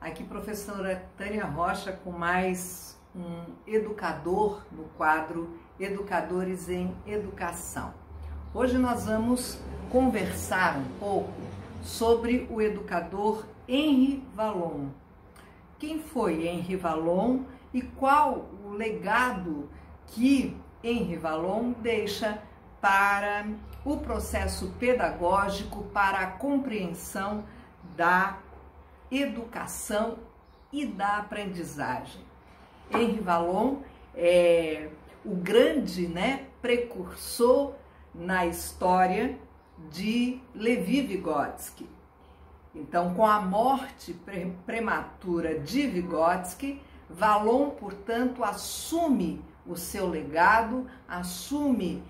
Aqui professora Tânia Rocha com mais um educador no quadro Educadores em Educação. Hoje nós vamos conversar um pouco sobre o educador Henri Vallon. Quem foi Henri Vallon e qual o legado que Henri Vallon deixa para o processo pedagógico, para a compreensão da educação e da aprendizagem. Henri Vallon é o grande precursor na história de Levi Vygotsky. Então, com a morte prematura de Vygotsky, Vallon, portanto, assume o seu legado, assume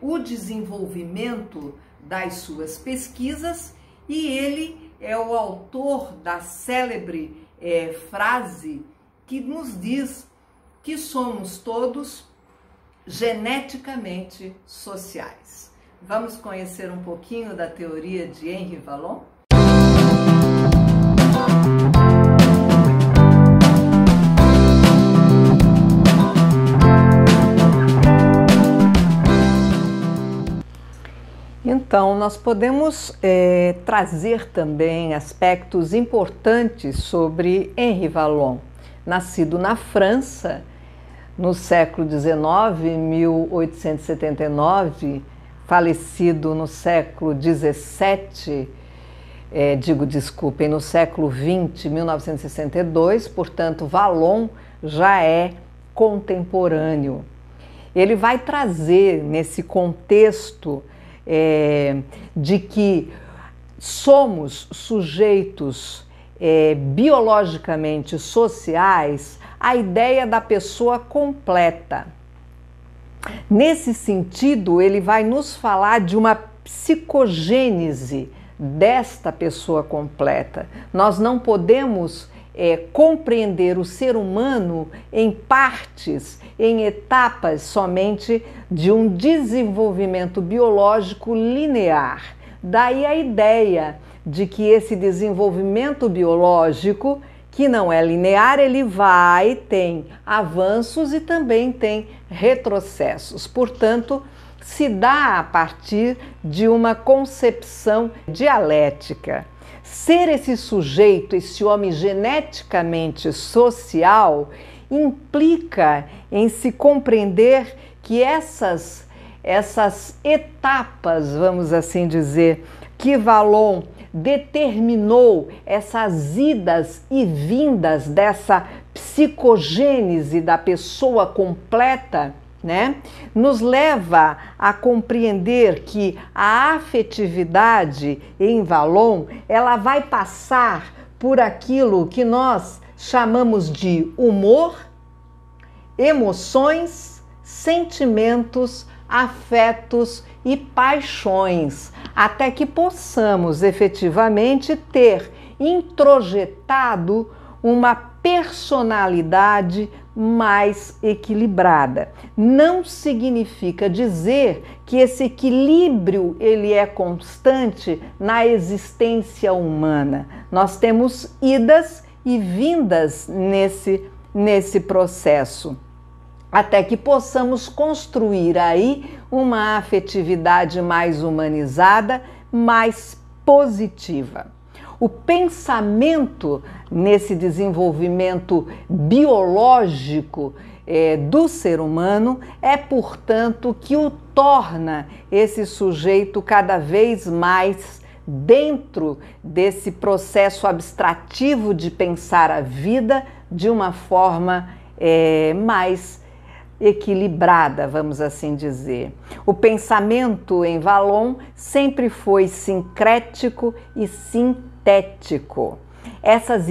o desenvolvimento das suas pesquisas e ele é o autor da célebre frase que nos diz que somos todos geneticamente sociais. Vamos conhecer um pouquinho da teoria de Henri Vallon? Então, nós podemos trazer também aspectos importantes sobre Henri Vallon. Nascido na França, no século XIX, 1879, falecido no século XVII, no século XX, 1962, portanto, Vallon já é contemporâneo. Ele vai trazer nesse contexto de que somos sujeitos biologicamente sociais, a ideia da pessoa completa. Nesse sentido, ele vai nos falar de uma psicogênese desta pessoa completa. Nós não podemos compreender o ser humano em partes, em etapas somente de um desenvolvimento biológico linear. Daí a ideia de que esse desenvolvimento biológico, que não é linear, ele tem avanços e também tem retrocessos. Portanto, se dá a partir de uma concepção dialética. Ser esse sujeito, esse homem geneticamente social, implica em se compreender que essas etapas, vamos assim dizer, que Vallon determinou, essas idas e vindas dessa psicogênese da pessoa completa, nos leva a compreender que a afetividade em Vallon, ela vai passar por aquilo que nós chamamos de humor, emoções, sentimentos, afetos e paixões, até que possamos efetivamente ter introjetado uma personalidade mais equilibrada. Não significa dizer que esse equilíbrio ele é constante na existência humana. Nós temos idas e vindas nesse processo, até que possamos construir aí uma afetividade mais humanizada, mais positiva. O pensamento nesse desenvolvimento biológico do ser humano é, portanto, que o torna esse sujeito cada vez mais dentro desse processo abstrativo de pensar a vida de uma forma mais equilibrada, vamos assim dizer. O pensamento em Vallon sempre foi sincrético e sintético. Essas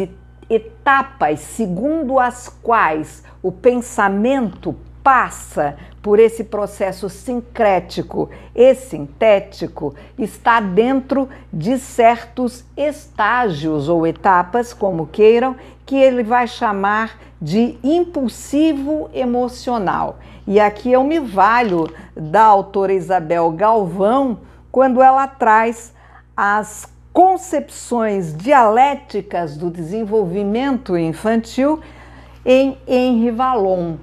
etapas segundo as quais o pensamento passa por esse processo sincrético e sintético está dentro de certos estágios ou etapas, como queiram, que ele vai chamar de impulsivo emocional. E aqui eu me valho da autora Isabel Galvão quando ela traz as concepções dialéticas do desenvolvimento infantil em Henri Vallon.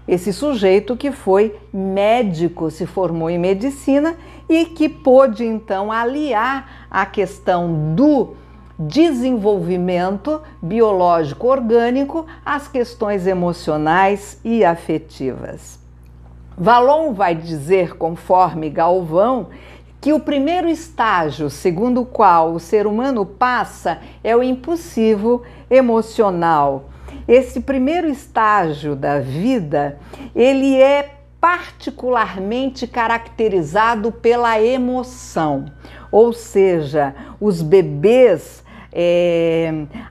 Esse sujeito que foi médico, se formou em medicina e que pôde então aliar a questão do desenvolvimento biológico orgânico às questões emocionais e afetivas. Vallon vai dizer, conforme Galvão, que o primeiro estágio segundo o qual o ser humano passa é o impulsivo emocional. Esse primeiro estágio da vida, ele é particularmente caracterizado pela emoção, ou seja, os bebês,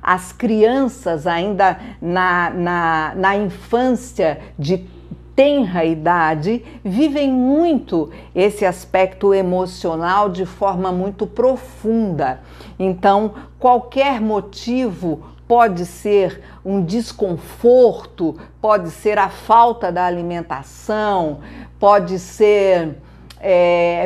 as crianças ainda na infância de tenra idade, vivem muito esse aspecto emocional de forma muito profunda. Então, qualquer motivo pode ser um desconforto, pode ser a falta da alimentação, pode ser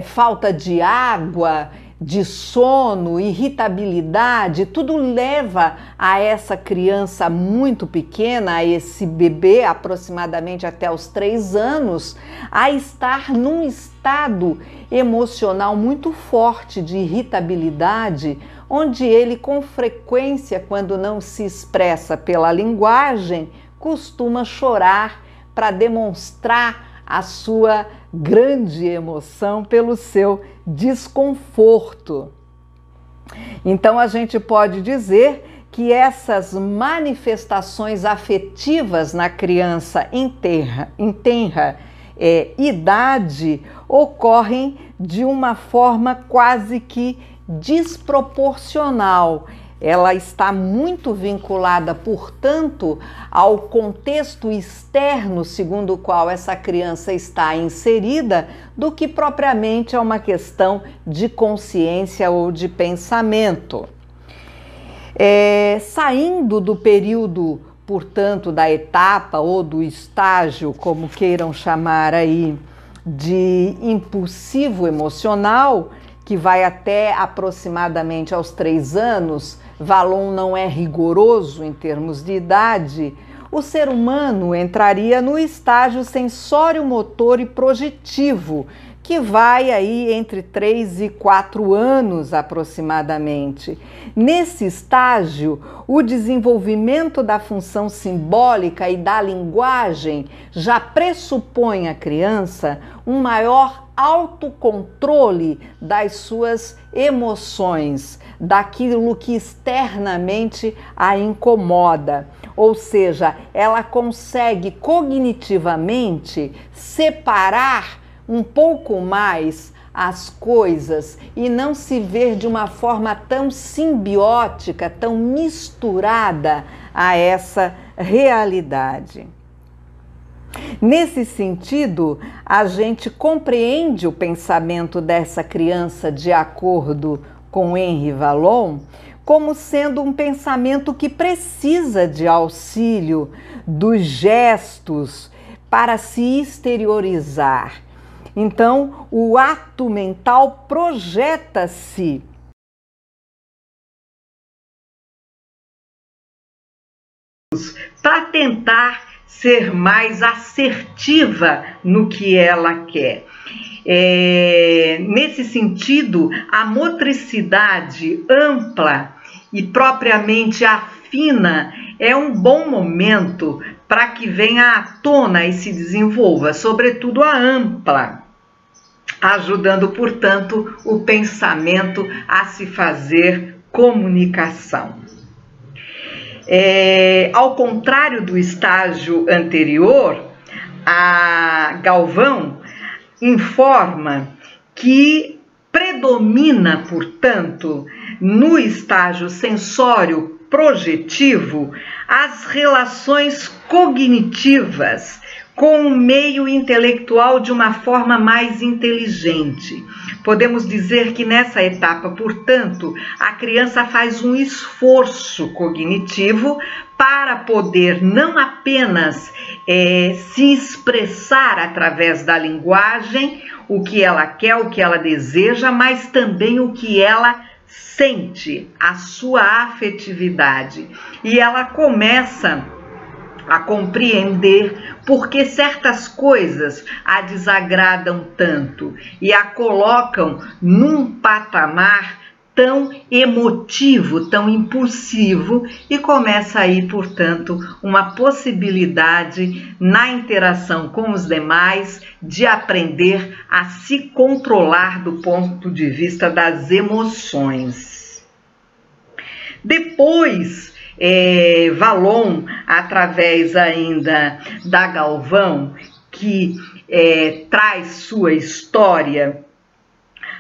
falta de água, de sono, irritabilidade, tudo leva a essa criança muito pequena, a esse bebê aproximadamente até os 3 anos, a estar num estado emocional muito forte de irritabilidade, onde ele com frequência, quando não se expressa pela linguagem, costuma chorar para demonstrar a sua grande emoção pelo seu desconforto. Então a gente pode dizer que essas manifestações afetivas na criança em tenra idade ocorrem de uma forma quase que desproporcional. Ela está muito vinculada, portanto, ao contexto externo segundo o qual essa criança está inserida, do que propriamente a uma questão de consciência ou de pensamento. Saindo do período, portanto, da etapa ou do estágio, como queiram chamar aí, de impulsivo emocional, que vai até aproximadamente aos 3 anos, Vallon não é rigoroso em termos de idade, o ser humano entraria no estágio sensório-motor e projetivo, que vai aí entre 3 e 4 anos aproximadamente. Nesse estágio, o desenvolvimento da função simbólica e da linguagem já pressupõe à criança um maior autocontrole das suas emoções, daquilo que externamente a incomoda. Ou seja, ela consegue cognitivamente separar um pouco mais as coisas e não se ver de uma forma tão simbiótica, tão misturada a essa realidade. Nesse sentido, a gente compreende o pensamento dessa criança de acordo com Henri Vallon como sendo um pensamento que precisa de auxílio dos gestos para se exteriorizar. Então, o ato mental projeta-se para tentar ser mais assertiva no que ela quer. Nesse sentido, a motricidade ampla e propriamente afina é um bom momento para que venha à tona e se desenvolva, sobretudo a ampla, ajudando, portanto, o pensamento a se fazer comunicação. Ao contrário do estágio anterior, a Galvão informa que predomina, portanto, no estágio sensório projetivo, as relações cognitivas com o meio intelectual de uma forma mais inteligente. Podemos dizer que nessa etapa, portanto, a criança faz um esforço cognitivo para poder não apenas se expressar através da linguagem o que ela quer, o que ela deseja, mas também o que ela sente a sua afetividade e ela começa a compreender por que certas coisas a desagradam tanto e a colocam num patamar tão emotivo, tão impulsivo, e começa aí, portanto, uma possibilidade na interação com os demais de aprender a se controlar do ponto de vista das emoções. Depois, Vallon, através ainda da Galvão, que traz sua história,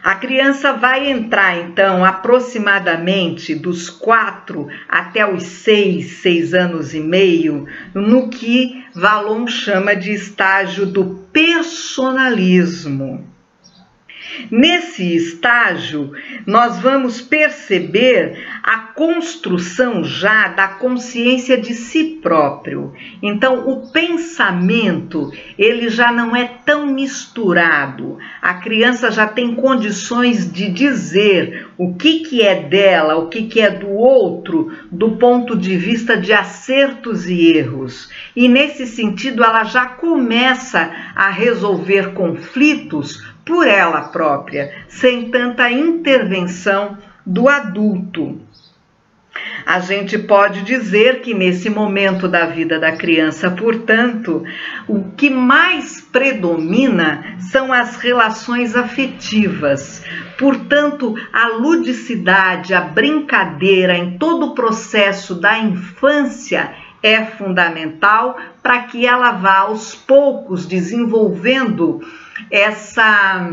a criança vai entrar, então, aproximadamente dos 4 até os 6 anos e meio, no que Vallon chama de estágio do personalismo. Nesse estágio, nós vamos perceber a construção já da consciência de si próprio. Então, o pensamento, ele já não é tão misturado. A criança já tem condições de dizer o que é dela, o que é do outro, do ponto de vista de acertos e erros. E, nesse sentido, ela já começa a resolver conflitos por ela própria, sem tanta intervenção do adulto. A gente pode dizer que nesse momento da vida da criança, portanto, o que mais predomina são as relações afetivas. Portanto, a ludicidade, a brincadeira em todo o processo da infância é fundamental para que ela vá aos poucos desenvolvendo essa,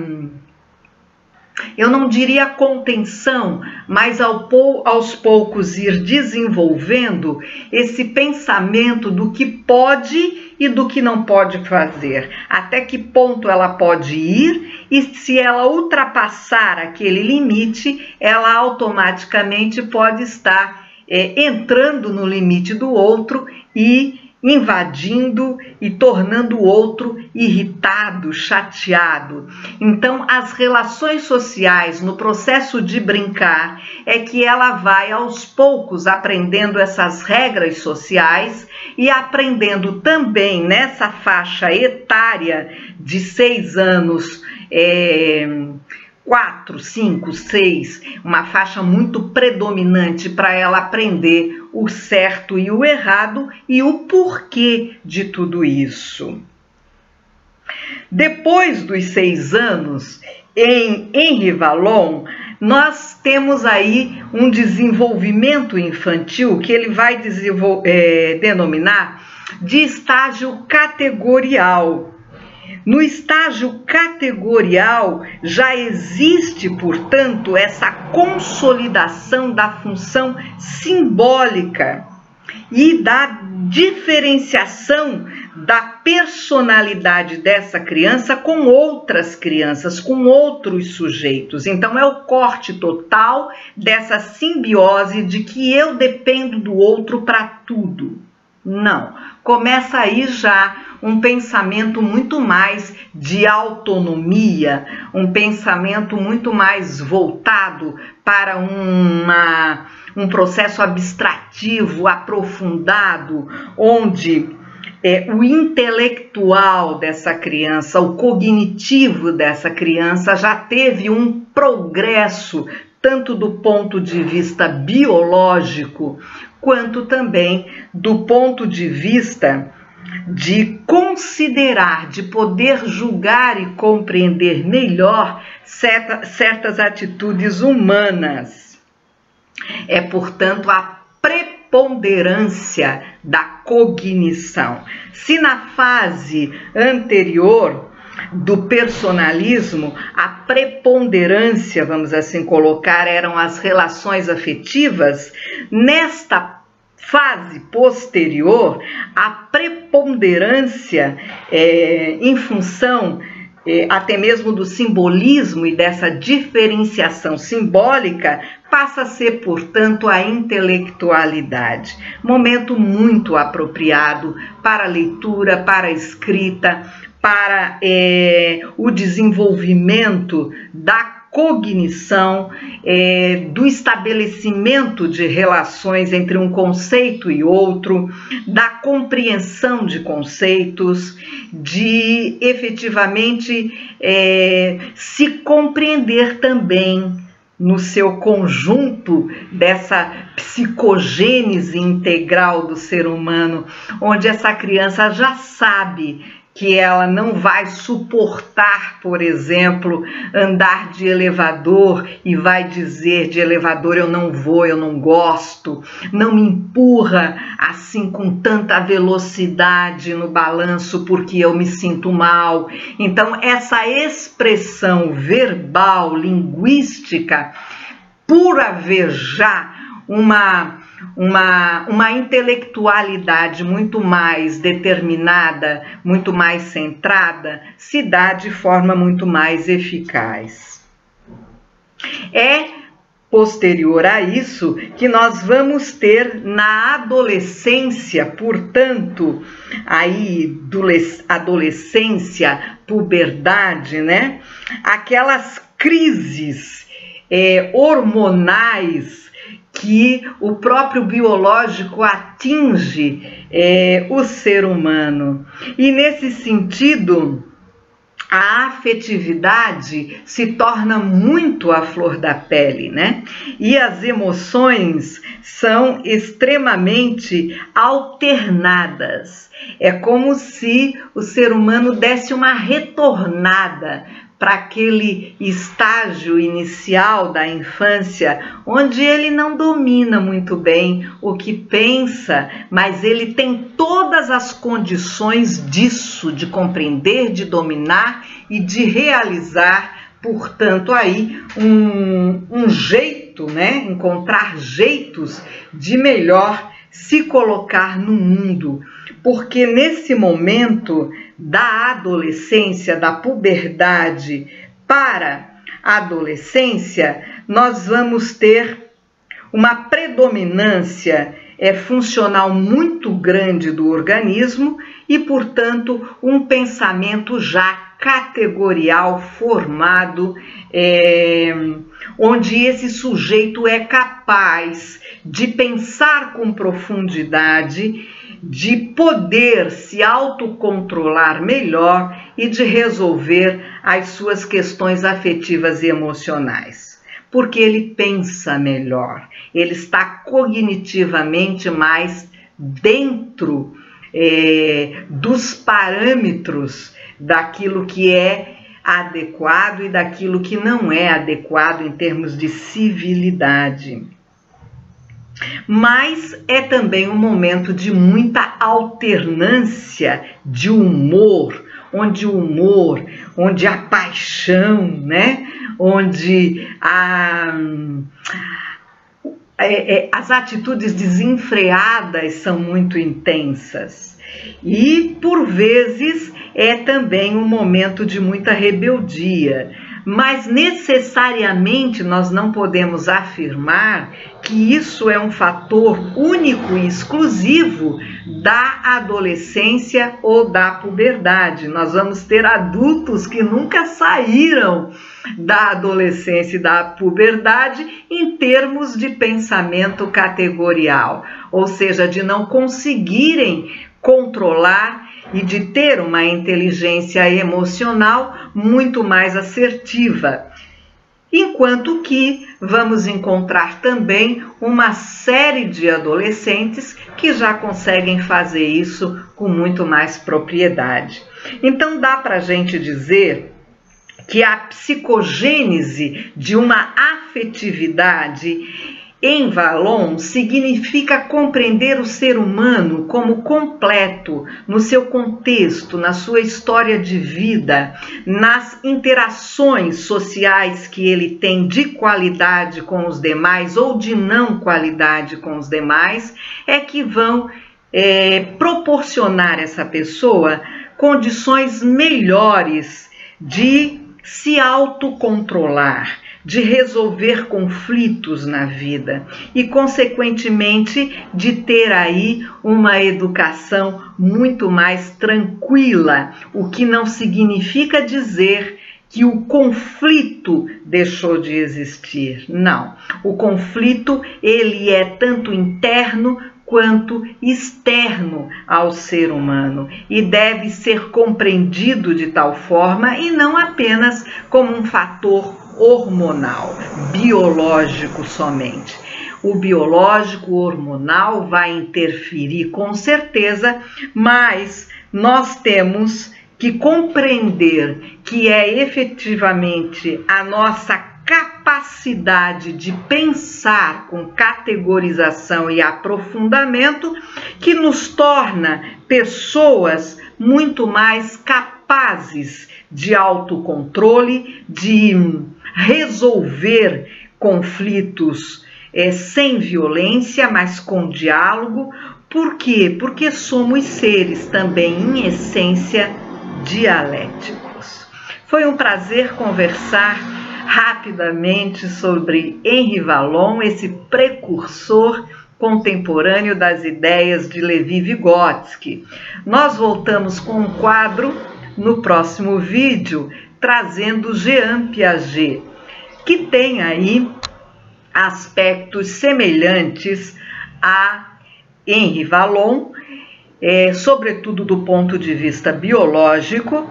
eu não diria contenção, mas aos poucos ir desenvolvendo esse pensamento do que pode e do que não pode fazer, até que ponto ela pode ir, e se ela ultrapassar aquele limite, ela automaticamente pode estar entrando no limite do outro e invadindo e tornando o outro irritado, chateado. Então, as relações sociais no processo de brincar é que ela vai aos poucos aprendendo essas regras sociais e aprendendo também nessa faixa etária de 6 anos, 4, 5, 6, uma faixa muito predominante para ela aprender o certo e o errado e o porquê de tudo isso. Depois dos 6 anos, em Henri Vallon, nós temos aí um desenvolvimento infantil que ele vai denominar de estágio categorial. No estágio categorial já existe, portanto, essa consolidação da função simbólica e da diferenciação da personalidade dessa criança com outras crianças, com outros sujeitos. Então, é o corte total dessa simbiose de que eu dependo do outro para tudo. Não, começa aí já um pensamento muito mais de autonomia, um pensamento muito mais voltado para um processo abstrativo, aprofundado, onde o intelectual dessa criança, o cognitivo dessa criança já teve um progresso, tanto do ponto de vista biológico, quanto também do ponto de vista de considerar, de poder julgar e compreender melhor certas atitudes humanas. É, portanto, a preponderância da cognição. Se na fase anterior do personalismo, a preponderância, vamos assim colocar, eram as relações afetivas, nesta fase posterior, a preponderância em função até mesmo do simbolismo e dessa diferenciação simbólica passa a ser, portanto, a intelectualidade. Momento muito apropriado para a leitura, para a escrita, para o desenvolvimento da cognição, do estabelecimento de relações entre um conceito e outro, da compreensão de conceitos, de efetivamente se compreender também no seu conjunto dessa psicogênese integral do ser humano, onde essa criança já sabe que ela não vai suportar, por exemplo, andar de elevador e vai dizer de elevador eu não vou, eu não gosto, não me empurra assim com tanta velocidade no balanço porque eu me sinto mal. Então essa expressão verbal, linguística, por haver já uma intelectualidade muito mais determinada, muito mais centrada, se dá de forma muito mais eficaz. É posterior a isso que nós vamos ter na adolescência, portanto, aí adolescência, puberdade, né? Aquelas crises hormonais que o próprio biológico atinge o ser humano. E nesse sentido, a afetividade se torna muito à flor da pele, né? E as emoções são extremamente alternadas. É como se o ser humano desse uma retornada para aquele estágio inicial da infância, onde ele não domina muito bem o que pensa, mas ele tem todas as condições disso, de compreender, de dominar e de realizar, portanto, aí um jeito, né? Encontrar jeitos de melhor se colocar no mundo. Porque nesse momento da adolescência, da puberdade para a adolescência, nós vamos ter uma predominância funcional muito grande do organismo e, portanto, um pensamento já categorial formado, onde esse sujeito é capaz de pensar com profundidade, de poder se autocontrolar melhor e de resolver as suas questões afetivas e emocionais. Porque ele pensa melhor, ele está cognitivamente mais dentro dos parâmetros daquilo que é adequado e daquilo que não é adequado em termos de civilidade. Mas é também um momento de muita alternância de humor, onde a paixão, né? Onde as atitudes desenfreadas são muito intensas. E, por vezes, é também um momento de muita rebeldia. Mas necessariamente nós não podemos afirmar que isso é um fator único e exclusivo da adolescência ou da puberdade. Nós vamos ter adultos que nunca saíram da adolescência e da puberdade em termos de pensamento categorial, ou seja, de não conseguirem controlar e de ter uma inteligência emocional muito mais assertiva. Enquanto que vamos encontrar também uma série de adolescentes que já conseguem fazer isso com muito mais propriedade. Então dá para a gente dizer que a psicogênese de uma afetividade em Vallon significa compreender o ser humano como completo, no seu contexto, na sua história de vida, nas interações sociais que ele tem de qualidade com os demais ou de não qualidade com os demais, é que vão proporcionar a essa pessoa condições melhores de se autocontrolar, de resolver conflitos na vida e, consequentemente, de ter aí uma educação muito mais tranquila, o que não significa dizer que o conflito deixou de existir. Não, o conflito ele é tanto interno quanto externo ao ser humano e deve ser compreendido de tal forma e não apenas como um fator hormonal, biológico somente. O biológico hormonal vai interferir com certeza, mas nós temos que compreender que é efetivamente a nossa capacidade de pensar com categorização e aprofundamento que nos torna pessoas muito mais capazes de autocontrole, de resolver conflitos sem violência, mas com diálogo. Por quê? Porque somos seres também, em essência, dialéticos. Foi um prazer conversar rapidamente sobre Henri Vallon, esse precursor contemporâneo das ideias de Levi-Vygotsky. Nós voltamos com um quadro no próximo vídeo, trazendo Jean Piaget, que tem aí aspectos semelhantes a Henri Vallon, sobretudo do ponto de vista biológico,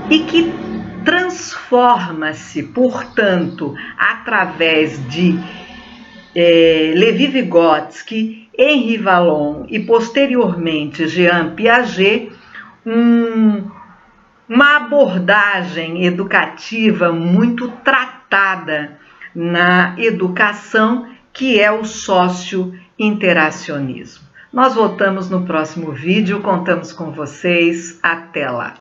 e que transforma-se, portanto, através de Levi-Vygotsky, Henri Vallon e posteriormente Jean Piaget, uma abordagem educativa muito tratada na educação, que é o socio-interacionismo. Nós voltamos no próximo vídeo, contamos com vocês, até lá!